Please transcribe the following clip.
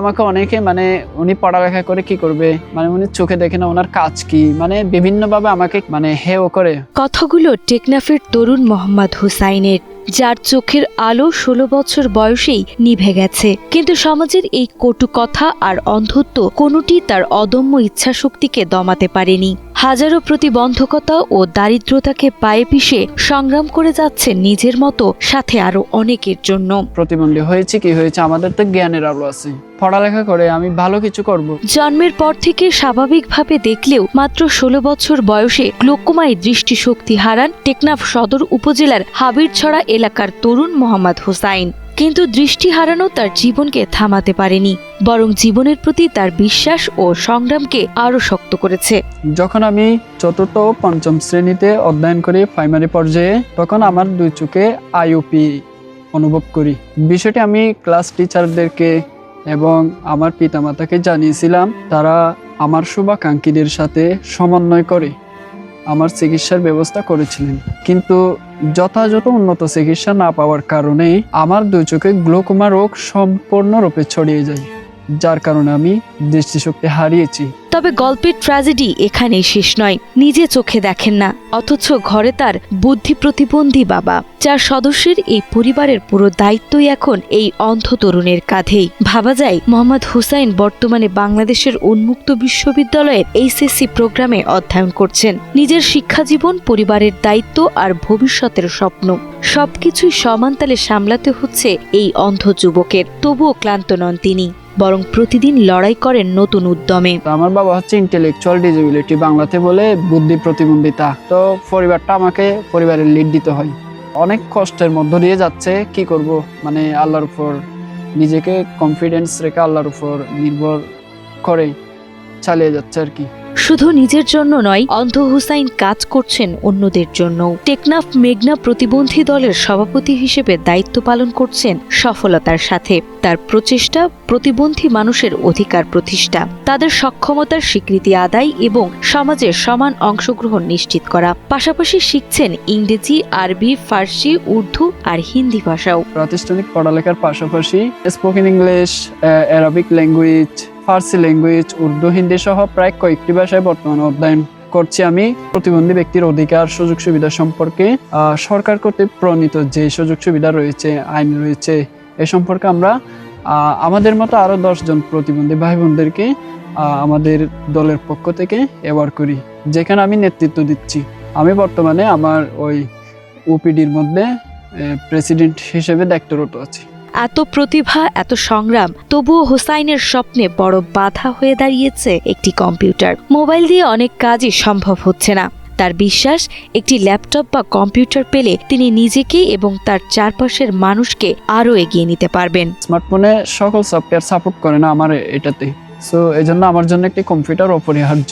আমাকে অনেকে মানে উনি পড়ালেখা করে কি করবে, মানে উনি চোখে দেখে না ওনার কাজ কি, মানে বিভিন্নভাবে আমাকে মানে হেয় করে। কথাগুলো টেকনাফের তরুণ মোহাম্মদ হুসাইনের, যার চোখের আলো 16 বছর বয়সেই নিভে গেছে। কিন্তু সমাজের এই কটু কথা আর অন্ধত্ব কোনোটি তার অদম্য ইচ্ছাশক্তিকে দমাতে পারেনি। হাজারো প্রতিবন্ধকতা ও দারিদ্রতাকে পায়ে পিষে সংগ্রাম করে যাচ্ছে নিজের মতো, সাথে আরো অনেকের জন্য। প্রতিবন্ধী হয়েছে কি হয়েছে, আমাদের তো জ্ঞানের আলো আছে, পড়ালেখা করে আমি ভালো কিছু করব। জন্মের পর থেকে স্বাভাবিকভাবে দেখলেও মাত্র 16 বছর বয়সে গ্লোকোমায় দৃষ্টিশক্তি হারান টেকনাফ সদর উপজেলার হাবিরছড়া এলাকার তরুণ মোহাম্মদ হুসাইন। কিন্তু দৃষ্টি হারানো তার জীবনকে থামাতে পারেনি, বরং জীবনের প্রতি তার বিশ্বাস ও সংগ্রামকে আরো শক্ত করেছে। যখন আমি চতুর্থ ও পঞ্চম শ্রেণীতে অধ্যয়ন করি প্রাইমারি পর্যায়ে, তখন আমার দুই চোখে আইওপি অনুভব করি। বিষয়টি আমি ক্লাস টিচারদেরকে এবং আমার পিতামাতাকে জানিয়েছিলাম। তারা আমার শুভাকাঙ্ক্ষীদের সাথে সমন্বয় করে আমার চিকিৎসার ব্যবস্থা করেছিলেন, কিন্তু যথাযথ উন্নত চিকিৎসা না পাওয়ার কারণে আমার দুই চোখে গ্লোকোমা রোগ সম্পূর্ণরূপে ছড়িয়ে যায়, যার কারণে আমি দৃষ্টিশক্তি হারিয়েছি। তবে গল্পের ট্র্যাজেডি এখানেই শেষ নয়। নিজে চোখে দেখেন না, অথচ ঘরে তার বুদ্ধি প্রতিবন্ধী বাবা, যার সদস্যের এই পরিবারের পুরো দায়িত্বই এখন এই অন্ধ তরুণের কাঁধেই। ভাবা যায় মোহাম্মদ হুসাইন বর্তমানে বাংলাদেশের উন্মুক্ত বিশ্ববিদ্যালয়ের এইচএসসি প্রোগ্রামে অধ্যয়ন করছেন। নিজের শিক্ষাজীবন, পরিবারের দায়িত্ব আর ভবিষ্যতের স্বপ্ন সবকিছুই সমানতালে সামলাতে হচ্ছে এই অন্ধ যুবকের। তবুও ক্লান্ত নন তিনি, বরং প্রতিদিন লড়াই করেন নতুন উদ্যমে। আমার বাবা হচ্ছে ইন্টেলেকচুয়াল ডিসেবিলিটি, বাংলাতে বলে বুদ্ধি প্রতিবন্ধিতা। তো পরিবারটা আমাকে পরিবারের লিড দিতে হয়। অনেক কষ্টের মধ্য দিয়ে যাচ্ছে, কি করব, মানে আল্লাহর উপর নিজেকে কনফিডেন্স রেখে আল্লাহর উপর নির্ভর করে চালিয়ে যাচ্ছে আর কি। শুধু নিজের জন্য নয়, অন্ধ হুসাইন কাজ করছেন অন্যদের জন্য। টেকনাফ মেঘনা প্রতিবন্ধী দলের সভাপতি হিসেবে দায়িত্ব পালন করছেন সফলতার সাথে। তার প্রচেষ্টা প্রতিবন্ধী মানুষের অধিকার প্রতিষ্ঠা, তাদের সক্ষমতার স্বীকৃতি আদায় এবং সমাজের সমান অংশগ্রহণ নিশ্চিত করা। পাশাপাশি শিখছেন ইংরেজি, আরবি, ফার্সি, উর্দু আর হিন্দি ভাষাও। প্রাতিষ্ঠানিক পড়ালেখার পাশাপাশি স্পোকেন ইংলিশ, অ্যারাবিক ল্যাঙ্গুয়েজ, ফার্সি ল্যাঙ্গুয়েজ, উর্দু, হিন্দি সহ প্রায় কয়েকটি ভাষায় বর্তমানে অধ্যয়ন করছি আমি। প্রতিবন্ধী ব্যক্তির অধিকার, সুযোগ সুবিধা সম্পর্কে সরকার কর্তৃক প্রণীত যে সুযোগ সুবিধা রয়েছে, আইন রয়েছে, এ সম্পর্কে আমরা আমাদের মতো আরো 10 জন প্রতিবন্ধী ভাই বোনদেরকে আমাদের দলের পক্ষ থেকে অ্যাওয়ার্ড করি, যেখানে আমি নেতৃত্ব দিচ্ছি। আমি বর্তমানে আমার ওই ওপিডির মধ্যে প্রেসিডেন্ট হিসেবে দায়িত্বরত আছি। এত প্রতিভা, এত সংগ্রাম, তবুও হুসাইনের স্বপ্নে বড় বাধা হয়ে দাঁড়িয়েছে একটি কম্পিউটার। মোবাইল দিয়ে অনেক কাজই সম্ভব হচ্ছে না। তার বিশ্বাস, একটি ল্যাপটপ বা কম্পিউটার পেলে তিনি নিজেকে এবং তার চারপাশের মানুষকে আরও এগিয়ে নিতে পারবেন। স্মার্টফোনে সকল সফটওয়্যার সাপোর্ট করে না আমার এটাতে, সো এই জন্য আমার জন্য একটি কম্পিউটার অপরিহার্য।